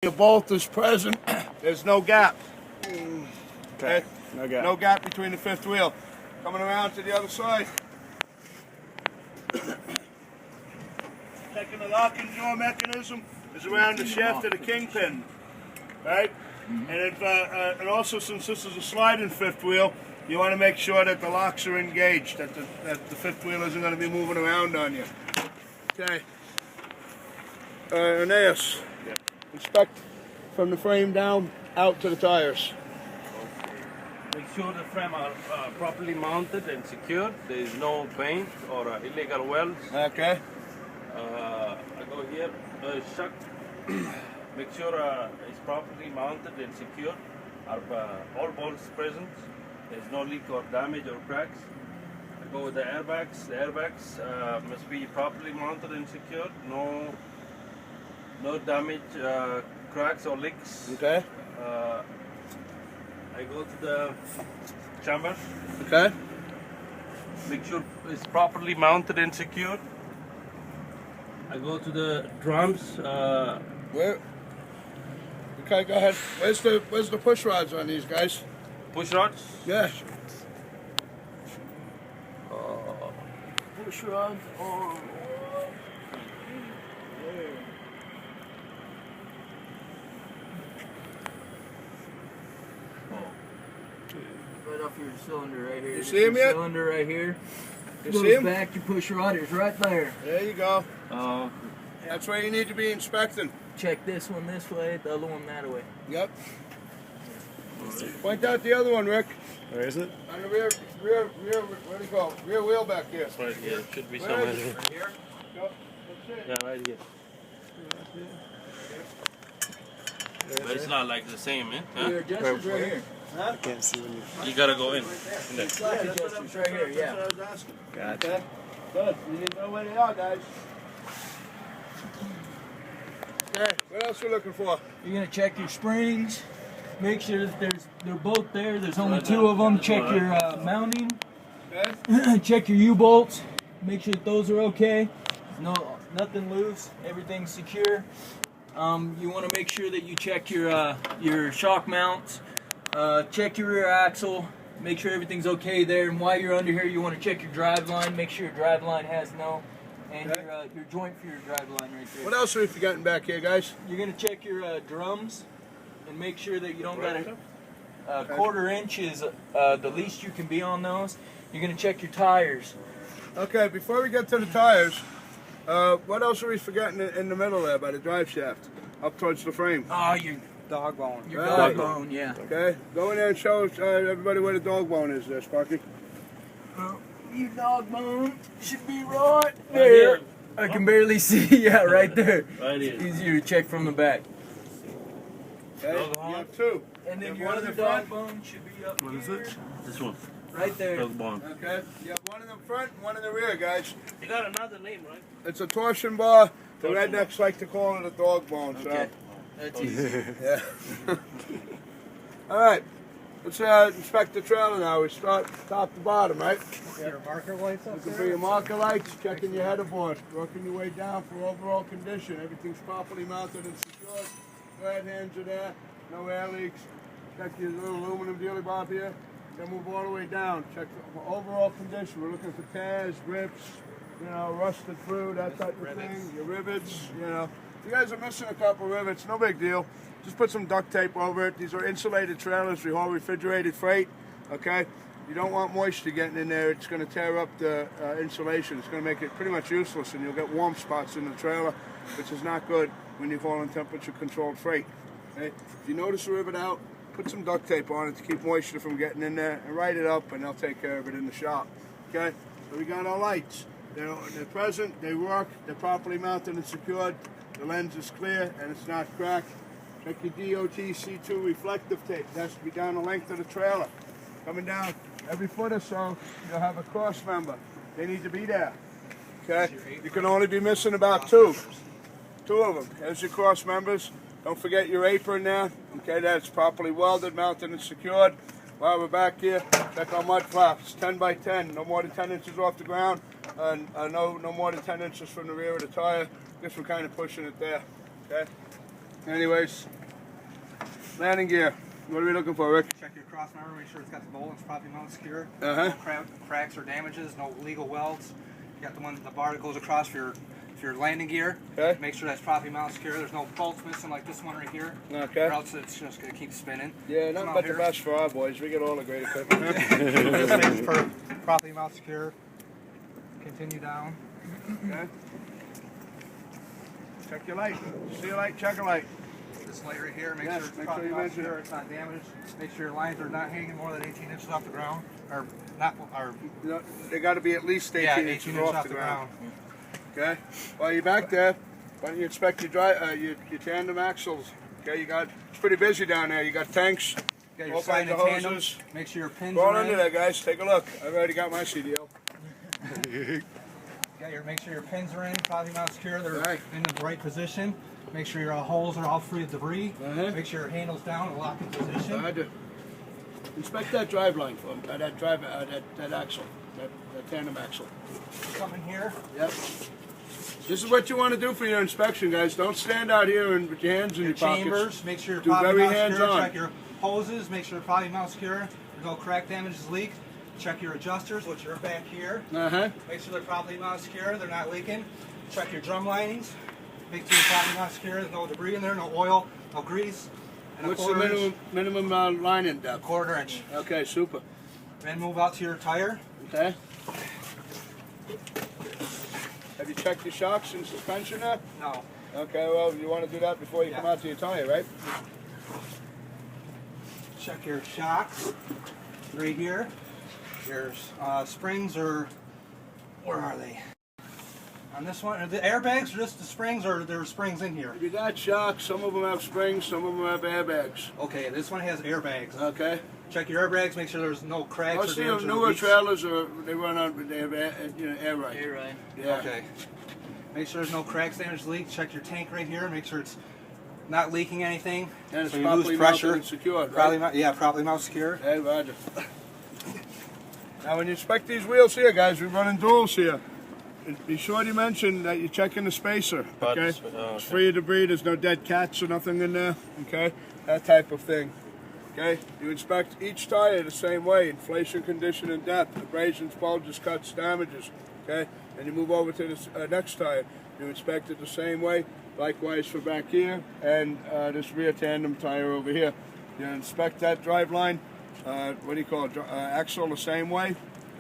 Your bolt is present. There's no gap. Okay. No gap. No gap between the fifth wheel. Coming around to the other side. Checking the locking jaw mechanism is around the shaft of the kingpin, right? And if, and also, since this is a sliding fifth wheel, you want to make sure that the locks are engaged, that the fifth wheel isn't going to be moving around on you. Okay. Aeneas, inspect from the frame down out to the tires. Make sure the frame are properly mounted and secured. There is no paint or illegal welds. Okay. I go here, shock. Make sure it's properly mounted and secured. All bolts present. There's no leak or damage or cracks. I go with the airbags. The airbags must be properly mounted and secured. No damage, cracks or leaks. Okay. I go to the chamber. Okay. Make sure it's properly mounted and secured. I go to the drums. Where? Okay, go ahead. Where's the push rods on these guys? Push rods. Yeah. Push rods on. Right off your cylinder right here. You see him yet? Cylinder right here. You Goes see him? back, your push rod is right there. There you go. Oh. That's where you need to be inspecting. Check this one this way, the other one that way. Yep. Point out the other one, Rick. Where is it? On the rear, where'd it go? Rear wheel back here. Right here. Should be Where somewhere is it? here. Right here? Yep. That's it. Yeah, right here. But it's not like the same, eh? Huh? Your adjusters right here. Huh? I can't see when you. You gotta go in. Slack adjusters right here, yeah. That's what I was asking. Gotcha. Okay. Good. You didn't know where they are, guys. Okay. What else we looking for? You're gonna check your springs. Make sure that they're both there. There's only two of them. Check your mounting. Okay. Check your U-bolts. Make sure that those are okay. Nothing loose. Everything's secure. You want to make sure that you check your shock mounts. Check your rear axle. Make sure everything's okay there. And while you're under here, you want to check your drive line. Make sure your drive line has no, and Okay. your joint for your drive line right there. What else are we forgetting back here, guys? You're gonna check your drums and make sure that you don't got a quarter-inch is the least you can be on those. You're gonna check your tires. Okay, before we get to the tires, what else are we forgetting in the middle there by the drive shaft? Up towards the frame. Oh, your Dog bone. your Right. dog bone, yeah. Okay, go in there and show everybody where the dog bone is there, Sparky. Well, your dog bone should be right there. I can barely see. Yeah, right there. Right here. It's easier to check from the back. Okay, Dog you bone. have two. And then You your have one other in the dog front. bone should be up What is here. it? This one. Right there. Dog bone. Okay, you have one in the front and one in the rear, guys. You got another name, right? It's a torsion bar. The Torsion rednecks like to call it a dog bone. So. Okay. That's easy. Yeah. All right. Let's inspect the trailer now. We start top to bottom, right? Your marker lights up Looking for your marker lights, checking your header board, working your way down for overall condition. Everything's properly mounted and secured. Glad hands are there. No air leaks. Check your little aluminum dealy bob here. Then move all the way down. Check for overall condition. We're looking for tears, rips, rusted through, that type of thing. Your rivets, If you guys are missing a couple rivets, no big deal. Just put some duct tape over it. These are insulated trailers. We haul refrigerated freight, okay? You don't want moisture getting in there. It's going to tear up the insulation. It's going to make it pretty much useless, and you'll get warm spots in the trailer, which is not good when you're hauling temperature-controlled freight. Okay? If you notice a rivet out, put some duct tape on it to keep moisture from getting in there, and write it up, and they'll take care of it in the shop. Okay? So we got our lights. They're present, they work, they're properly mounted and secured. The lens is clear and it's not cracked. Check your DOT C2 reflective tape. It has to be down the length of the trailer. Coming down every foot or so, you'll have a cross member. They need to be there. Okay? You can only be missing about two. Two of them. There's your cross members. Don't forget your apron there. Okay, that's properly welded, mounted, and secured. While we're back here, check our mud flaps. 10 by 10, no more than 10 inches off the ground, and no more than 10 inches from the rear of the tire. Guess we're kind of pushing it there. Okay. Anyways, landing gear. What are we looking for, Rick? Check your cross member, make sure it's got the bolt, it's properly mounted secure. Uh-huh. No cracks or damages, no illegal welds. You got the bar that goes across for your landing gear. Okay. Make sure that's properly mounted secure. There's no bolts missing like this one right here. Okay. Or else it's just going to keep spinning. Yeah, nothing but the best for our boys. We get all the great equipment. This thing's properly mounted secure. Continue down. Okay. Check your light. See your light, check your light. This light right here, make Yes, sure it's make properly sure you mounted mention secure, it. it's not damaged. Make sure your lines are not hanging more than 18 inches off the ground. Or not, or No, they got to be at least 18 yeah, inches 18 inches off the ground. ground. Okay. While you're back there, why don't you inspect your tandem axles? Okay, it's pretty busy down there. You got tanks, Got your all kinds sliding of tandems. hoses. Make sure your pins Go on are under in. there, guys. Take a look. I've already got my CDL. Make sure your pins are in, properly mounted secure. They're Right. in the right position. Make sure your holes are all free of debris. Uh-huh. Make sure your handle's down and locked in position. Inspect that drive line for me. That axle, that tandem axle. Come in here. Yep. This is what you want to do for your inspection, guys. Don't stand out here and with your hands in Your your pockets. chambers. Make sure you're Do properly very mounted secure. hands-on. Check your hoses. Make sure they're properly mounted secure. There's no crack damages, leak. Check your adjusters, which are back here. Uh-huh. Make sure they're properly mounted secure. They're not leaking. Check your drum linings. Make sure they're properly mounted secure. There's no debris in there, no oil, no grease. And What's a the quarter inch. minimum lining depth? Quarter inch. Okay, super. Then move out to your tire. Okay. Have you checked your shocks and suspension there? No. Okay, well, you want to do that before you come out to your tire, right? Check your shocks right here. Your springs are, where are they? On this one, are the airbags or just the springs, or there are springs in here? You got shocks. Some of them have springs. Some of them have airbags. Okay, this one has airbags. Okay. Check your airbags. Make sure there's no cracks Most or of damage. the newer trailers they run on they have air ride. Air ride. Yeah. Okay. Make sure there's no cracks, damage, leak. Check your tank right here. Make sure it's not leaking anything. And it's so you properly lose pressure. mounted and secured, right? Properly mounted secure. Hey, Roger. Now, when you inspect these wheels here, guys, we're running duals here. Be sure to mention that you're checking the spacer, okay? It's free of debris, there's no dead cats or nothing in there, okay? That type of thing, okay? You inspect each tire the same way, inflation, condition, and depth, abrasions, bulges, cuts, damages, okay? And you move over to the next tire. You inspect it the same way, likewise for back here, and this rear tandem tire over here. You inspect that drive line, axle the same way,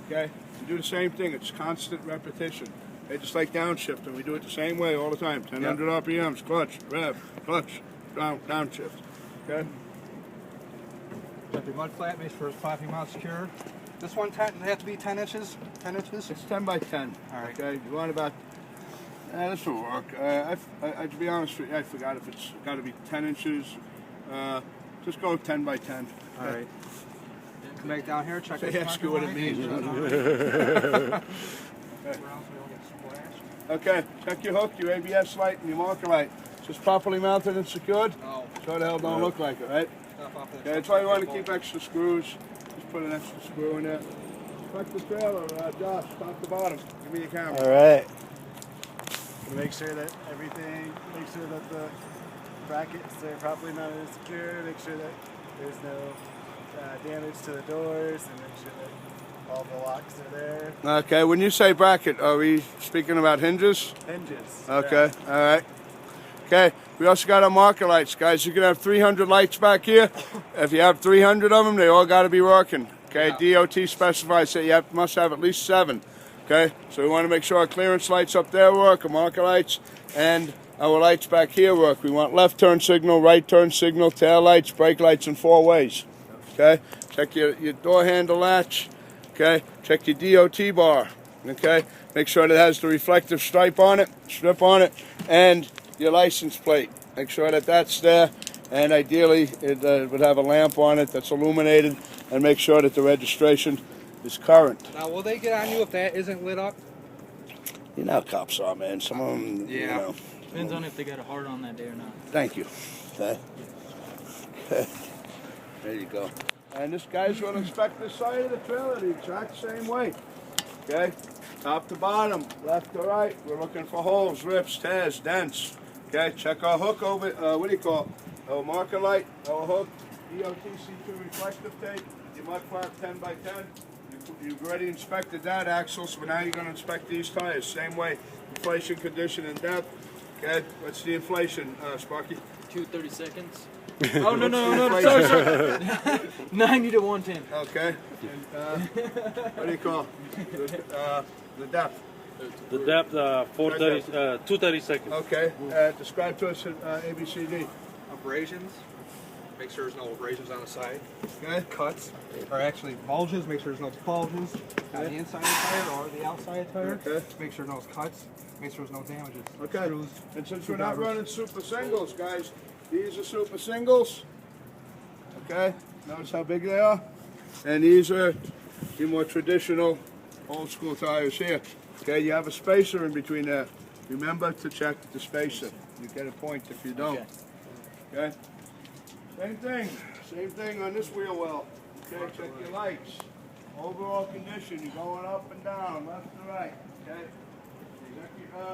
okay? You do the same thing, it's constant repetition. Okay, just like downshifting, we do it the same way all the time. 1000 RPMs, clutch, rev, clutch, downshift, okay? Check your mud flat, make sure it's properly mounted secure. This one they have to be 10 inches? 10 inches? It's 10 by 10, All right. okay? You want about, this will work. To be honest with you, I forgot if it's got to be 10 inches. Just go 10 by 10. All right. Come back down here, check They this ask you what it means. Okay. Okay, check your hook, your ABS light, and your marker light. Just properly mounted and secured? No. Sure the hell don't look like it, right? Stuff off the Okay, that's why you want to keep extra screws. Just put an extra screw in there. Check the trailer, Josh, top to bottom. Give me your camera. All right. Make sure that the brackets are properly mounted and secure. Make sure that there's no damage to the doors, and make sure that all the locks are there. Okay, when you say bracket, are we speaking about hinges? Hinges. Okay, all right. Okay, we also got our marker lights, guys. You can have 300 lights back here. If you have 300 of them, they all got to be working. Okay, DOT specifies that you must have at least 7. Okay, so we want to make sure our clearance lights up there work, our marker lights, and our lights back here work. We want left turn signal, right turn signal, tail lights, brake lights in 4 ways. Okay, check your door handle latch. Okay, check your DOT bar. Okay, make sure that it has the reflective strip on it, and your license plate. Make sure that that's there, and ideally it would have a lamp on it that's illuminated, and make sure that the registration is current. Now, will they get on you if that isn't lit up? You know how cops are, man. Some of them, you know. Depends on if they got a heart on that day or not. Thank you. Okay. There you go. And this guy's going to inspect the side of the trailer the exact same way. Okay? Top to bottom, left to right. We're looking for holes, rips, tears, dents. Okay, check our hook over, what do you call it? Our marker light, our hook, EOTC2 reflective tape, your mud flap 10 by 10. You've already inspected that axle, so now you're going to inspect these tires. Same way, inflation, condition, and depth. Okay, what's the inflation, Sparky? 230 seconds. Oh, no, sorry. 90 to 110. Okay, and what do you call the depth? The depth 230 seconds. Okay, describe to us ABCD. Abrasions. Make sure there's no abrasions on the side. Okay. Cuts, or actually bulges. Make sure there's no bulges on the inside of the tire or the outside of the tire. Okay. Make sure there's no cuts. Make sure there's no damages. Okay. Screws, And since we're not running super singles, guys, these are super singles. Okay. Notice how big they are. And these are the more traditional old school tires here. Okay. You have a spacer in between there. Remember to check the spacer. You get a point if you don't. Okay. Same thing on this wheel well. Okay, check your lights. Overall condition, you're going up and down, left to right. Okay.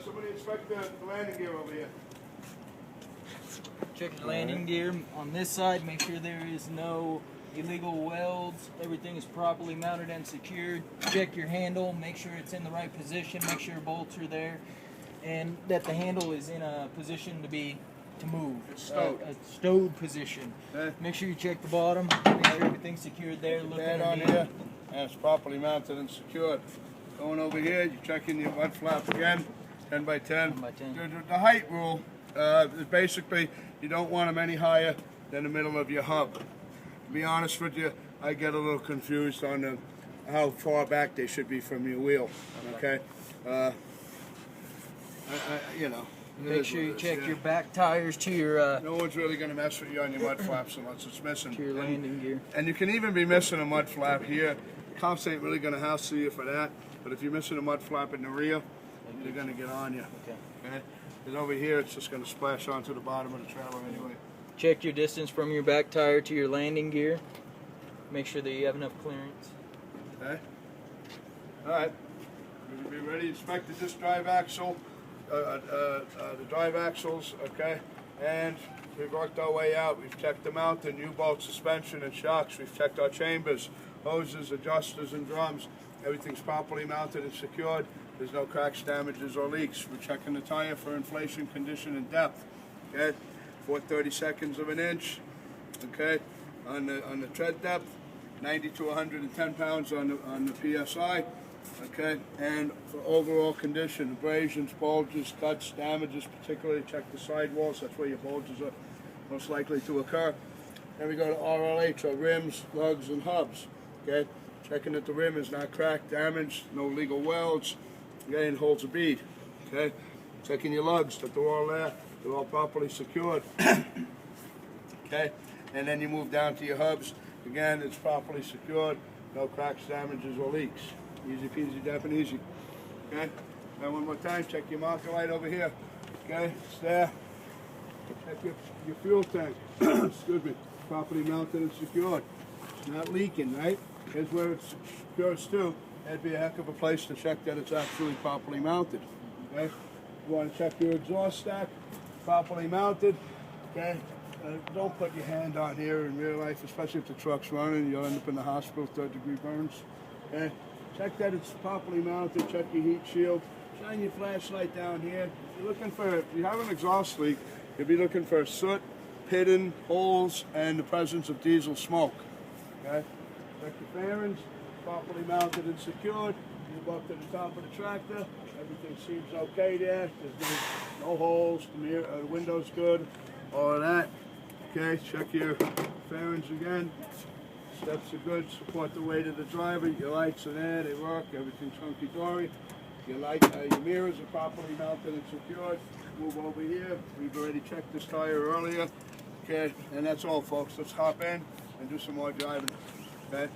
Somebody inspect the landing gear over here. Check your landing gear on this side. Make sure there is no illegal welds. Everything is properly mounted and secured. Check your handle. Make sure it's in the right position. Make sure your bolts are there, and that the handle is in a position to move. It's stowed. A stowed position. Okay. Make sure you check the bottom. Make sure everything's secured there. Look Pad on here, and it's properly mounted and secured. Going over here, you're checking your mud flap again, 10 by 10. 10 by 10. The height rule is basically you don't want them any higher than the middle of your hub. To be honest with you, I get a little confused on how far back they should be from your wheel. Okay, you know. Make sure you check your back tires to your No one's really going to mess with you on your mud flaps unless it's missing. to your landing gear. And you can even be missing a mud flap here. Cops ain't really going to hassle you for that. But if you're missing a mud flap in the rear, they're going to get on you. Okay. Because over here, it's just going to splash onto the bottom of the trailer anyway. Check your distance from your back tire to your landing gear. Make sure that you have enough clearance. Okay. All right. We'll be ready. Inspected this drive axle. The drive axles, okay, and we've worked our way out. We've checked the mounting, U-bolt, suspension, and shocks. We've checked our chambers, hoses, adjusters, and drums. Everything's properly mounted and secured. There's no cracks, damages, or leaks. We're checking the tire for inflation, condition, and depth. Okay, 4/32 of an inch. Okay, on the tread depth, 90 to 110 pounds on the PSI. Okay, and for overall condition, abrasions, bulges, cuts, damages, particularly check the sidewalls. That's where your bulges are most likely to occur. Then we go to RLH, or rims, lugs, and hubs. Okay, checking that the rim is not cracked, damaged, no legal welds. Okay, and holds a bead. Okay, checking your lugs that they're all there, they're all properly secured. Okay, and then you move down to your hubs. Again, it's properly secured, no cracks, damages, or leaks. Easy peasy, dapping easy. Okay? Now one more time, check your marker light over here. Okay? It's there. Check your fuel tank. Excuse me. Properly mounted and secured. It's not leaking, right? Here's where it's secures too. That'd be a heck of a place to check that it's actually properly mounted. Okay? You want to check your exhaust stack. Properly mounted. Okay? Don't put your hand on here in real life, especially if the truck's running. You'll end up in the hospital, 3rd-degree burns. Okay? Check that it's properly mounted, check your heat shield, shine your flashlight down here. If you have an exhaust leak, you'll be looking for soot, pitting, holes, and the presence of diesel smoke. Okay? Check your fairings, properly mounted and secured. Move up to the top of the tractor. Everything seems okay there. There's no holes, the window's good, all of that. Okay, check your fairings again. Steps are good, support the weight of the driver. Your lights are there, they work, everything's hunky-dory. Your mirrors are properly mounted and secured. Move over here. We've already checked this tire earlier. Okay, and that's all, folks. Let's hop in and do some more driving. Okay.